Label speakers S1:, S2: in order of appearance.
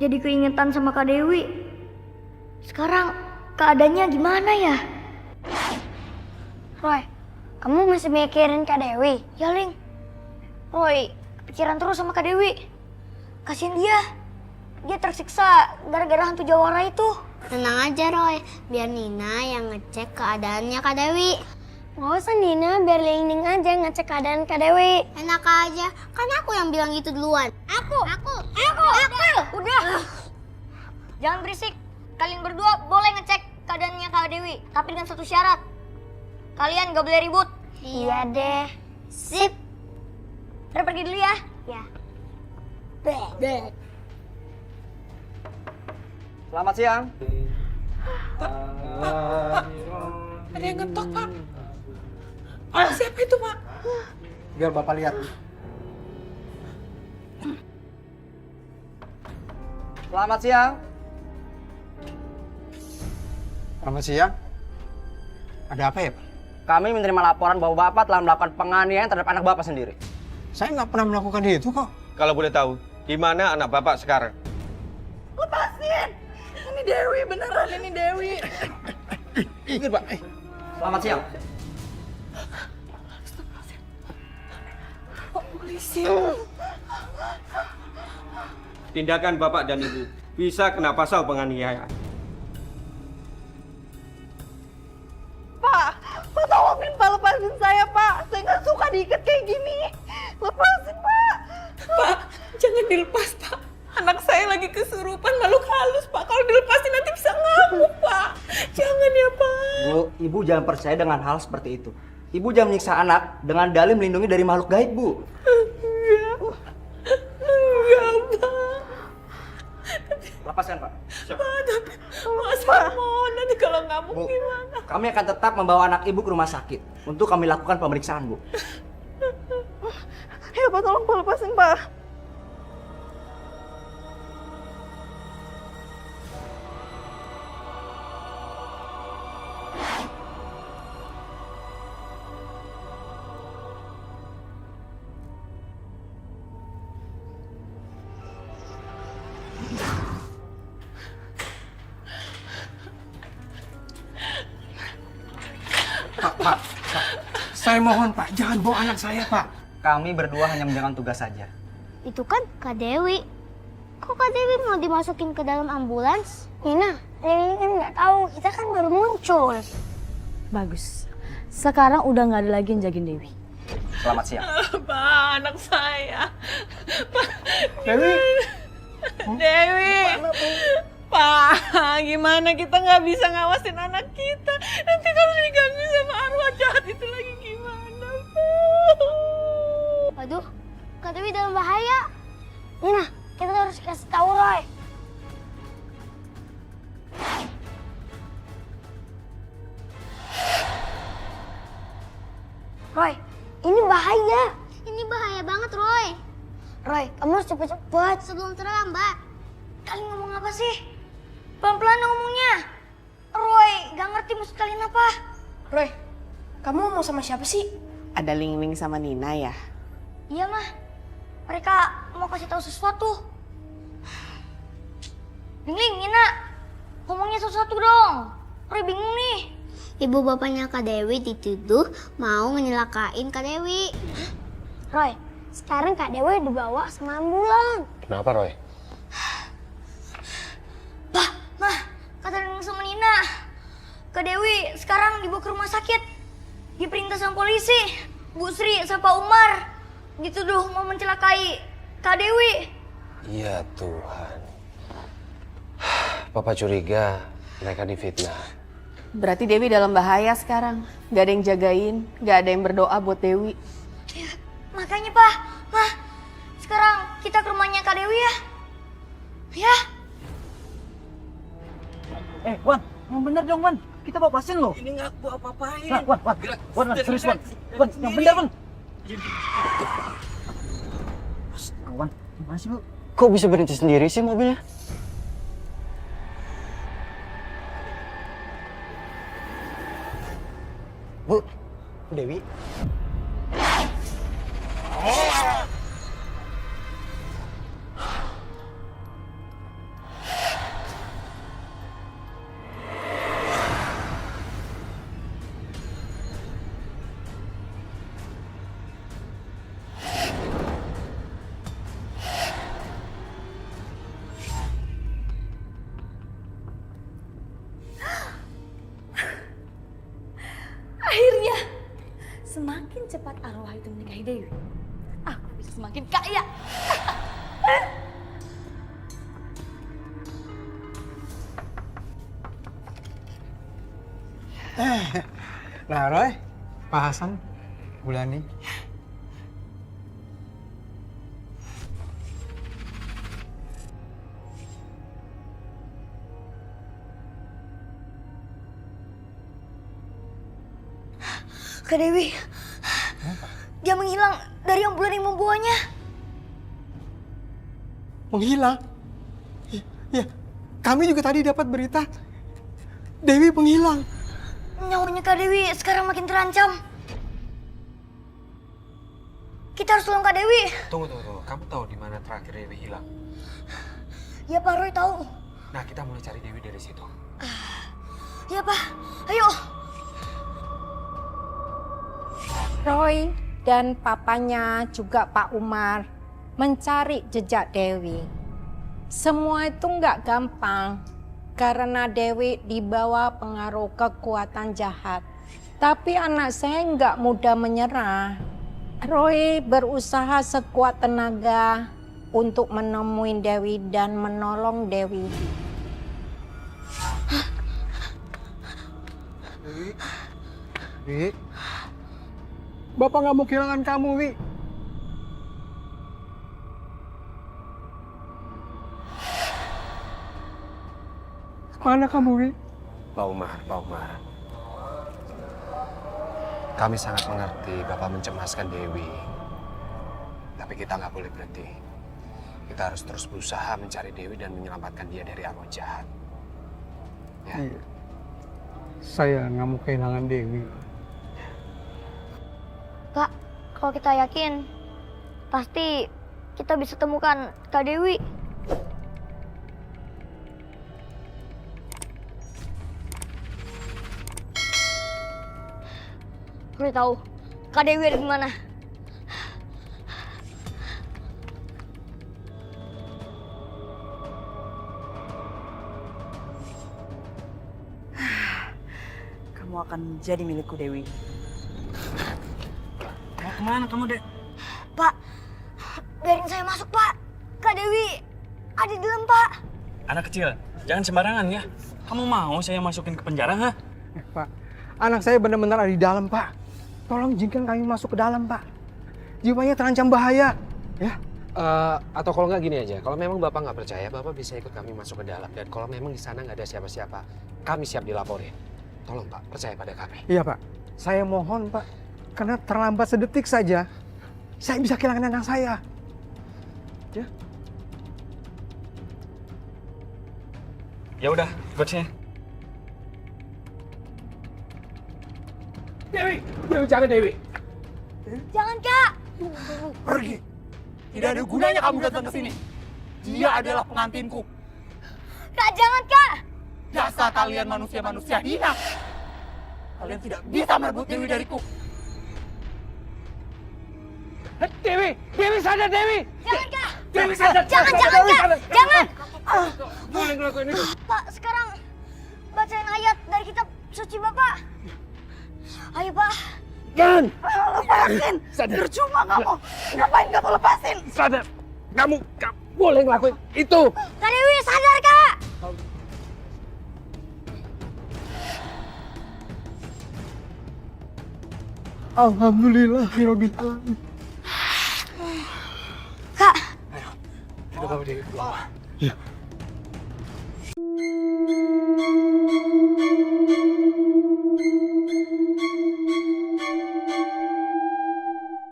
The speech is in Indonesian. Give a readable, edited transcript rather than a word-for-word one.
S1: jadi keingetan sama Kak Dewi. Sekarang keadaannya gimana ya?
S2: Roy, kamu masih mikirin Kak Dewi?
S1: Ya Ling, Roy kepikiran terus sama Kak Dewi. Kasian dia tersiksa gara-gara hantu jawara itu.
S2: Tenang aja Roy, biar Nina yang ngecek keadaannya Kak Dewi. Nggak usah Nina, biar Ling aja ngecek keadaan Kak Dewi. Enak aja, kan aku yang bilang gitu duluan. Aku.
S1: Udah. Jangan berisik. Kalian berdua boleh ngecek keadaannya Kak Dewi, tapi dengan satu syarat. Kalian gak boleh ribut.
S2: Iya deh. Sip.
S1: Udah pergi dulu ya.
S2: Ya.
S3: Selamat siang.
S4: Ada yang ngetok, Pak. Siapa itu, Pak?
S3: Biar Bapak lihat. Selamat siang.
S5: Selamat siang. Ada apa ya, Pak?
S3: Kami menerima laporan bahwa Bapak telah melakukan penganiayaan terhadap anak Bapak sendiri.
S5: Saya nggak pernah melakukan itu kok.
S6: Kalau boleh tahu, di mana anak Bapak sekarang?
S4: Lepasin! Ini Dewi, beneran ini Dewi.
S5: Ingat, Pak.
S3: Selamat siang.
S4: Polisi.
S6: Tindakan Bapak dan Ibu bisa kena pasal penganiayaan.
S4: Pak tolongin Pak, lepasin saya Pak. Saya nggak suka diikat kayak gini. Lepasin Pak. Pak, jangan dilepas Pak. Anak saya lagi kesurupan makhluk halus Pak. Kalau dilepasin nanti bisa ngamuk Pak. Jangan ya Pak.
S3: Bu, Ibu jangan percaya dengan hal seperti itu. Ibu jangan menyiksa anak dengan dalih melindungi dari makhluk gaib, Bu.
S4: Enggak Pak.
S3: Lepaskan, Pak.
S4: Pak, tapi Mas mau nanti kalau ngamuk
S3: Bu,
S4: gimana?
S3: kami akan tetap membawa anak Ibu ke rumah sakit untuk kami lakukan pemeriksaan, Bu.
S4: Ya Pak, tolong Pak lepasin Pak.
S5: Pak. Saya mohon, Pak. Jangan bawa anak saya, Pak.
S3: Kami berdua hanya menjalankan tugas saja.
S2: Itu kan Kak Dewi. Kok Kak Dewi mau dimasukin ke dalam ambulans? Nina, Dewi kan nggak tahu. Kita kan baru muncul.
S7: Bagus. Sekarang udah nggak ada lagi yang jagain Dewi.
S3: Selamat siang.
S4: Pak, anak saya. Pak,
S5: Dewi.
S4: Dewi. Pak, gimana kita nggak bisa ngawasin anak kita? Nanti kalau diganggu sama arwah jahat itu lagi gimana, Pak?
S2: Waduh, Kak Dewi dalam bahaya. Nina, kita harus kasih tahu Roy. Roy, ini bahaya. Ini bahaya banget, Roy. Roy, kamu harus cepet-cepet sebelum terlambat.
S1: Kalian ngomong apa sih? Pelan-pelan ngomongnya. Roy, gak ngerti maksud kalian apa.
S8: Roy, kamu mau sama siapa sih? Ada Ling sama Nina ya?
S1: Iya mah, mereka mau kasih tahu sesuatu. Ling, Nina, ngomongnya sesuatu dong. Roy bingung nih.
S2: Ibu bapaknya Kak Dewi dituduh mau ngenyelakain Kak Dewi. Roy, sekarang Kak Dewi dibawa sama ambulan.
S6: Kenapa, Roy?
S1: Mah, kata Ling sama Nina, Kak Dewi sekarang dibawa ke rumah sakit. Diperintah sama polisi. Bu Sri sama Pak Umar dituduh mau mencelakai Kak Dewi.
S9: Ya Tuhan. Papa curiga mereka difitnah.
S7: Berarti Dewi dalam bahaya sekarang. Gak ada yang jagain, gak ada yang berdoa buat Dewi.
S1: Ya, makanya Pak, Mah, sekarang kita ke rumahnya Kak Dewi ya. Ya.
S3: Wan, yang bener dong, Wan. Kita bawa pasien loh.
S4: Ini nggak gua apa-apain.
S3: Wan, serius, Wan. Wan, yang bener, Wan. Wan, gimana sih, Bu?
S9: Kok bisa berhenti sendiri sih mobilnya? Bu, Dewi.
S1: semakin cepat arwah itu menikahi Dewi, aku bisa semakin kaya.
S5: Nah, Roy, Pak Hasan, Bulani.
S1: Kak Dewi, dia menghilang dari ambulan yang membawanya.
S5: Menghilang? Ya, kami juga tadi dapat berita. Dewi menghilang.
S1: Nyawanya Kak Dewi sekarang makin terancam. Kita harus tolong Kak Dewi.
S9: Tunggu. Kamu tahu di mana terakhir Dewi hilang?
S1: Ya Pak Roy tahu.
S9: Nah, kita mulai cari Dewi dari situ.
S1: Ya Pak, ayo.
S10: Roy dan papanya juga Pak Umar mencari jejak Dewi. Semua itu nggak gampang karena Dewi dibawa pengaruh kekuatan jahat. Tapi anak saya nggak mudah menyerah. Roy berusaha sekuat tenaga untuk menemui Dewi dan menolong Dewi.
S5: Wi, Bapak nggak mau kehilangan kamu, Wi. Mana kamu, Wi?
S9: Pak Umar. Kami sangat mengerti Bapak mencemaskan Dewi. Tapi kita nggak boleh berhenti. Kita harus terus berusaha mencari Dewi dan menyelamatkan dia dari arwah jahat. Ya.
S5: Iya. Saya nggak mau kehilangan Dewi.
S1: Kak, kalau kita yakin, pasti kita bisa temukan Kak Dewi. Roy tahu Kak Dewi ada di mana.
S4: Kamu akan menjadi milikku, Dewi.
S3: Mau kemana kamu, Dek?
S1: Pak, biarin saya masuk, Pak. Kak Dewi ada di dalam, Pak.
S11: Anak kecil, jangan sembarangan ya. Kamu mau saya masukin ke penjara, ha?
S5: Pak, anak saya benar-benar ada di dalam, Pak. Tolong izinkan kami masuk ke dalam, Pak. Jiwanya terancam bahaya. Ya.
S9: Atau kalau nggak gini aja, kalau memang Bapak nggak percaya, Bapak bisa ikut kami masuk ke dalam. Dan kalau memang di sana nggak ada siapa-siapa, kami siap dilaporin. Tolong Pak, percaya pada kami.
S5: Iya, Pak. Saya mohon, Pak. Karena terlambat sedetik saja, saya bisa kehilangan anak saya. Ya.
S11: Ya udah, ikut sini.
S5: Dewi, jangan Dewi.
S1: Jangan, Kak.
S5: Pergi. Tidak ada gunanya kamu datang ke sini. Dia adalah pengantinku.
S1: Kak, jangan, Kak.
S5: Dasar kalian manusia-manusia hina. Kalian tidak bisa merebut Dewi dariku. Dewi sadar, Dewi.
S1: Jangan, Kak.
S5: Dewi sadar.
S1: Jangan,
S5: Dewi
S1: Kak.
S5: sadar.
S1: Jangan.
S5: Boleh ngelakuin itu.
S1: Pak, sekarang bacain ayat dari kitab suci Bapak. Ayo, Pak.
S5: Jangan.
S4: Lepasin!
S5: Sadar.
S4: Percuma kamu! Ngapain kamu lepasin?
S5: Sadar. Kamu gak boleh ngelakuin itu.
S1: Kak Dewi, sadar, Kak.
S5: Alhamdulillah, Rabbil alamin.
S1: Kak.
S5: Ayo, kita bawa Dewi ke bawah. Iya.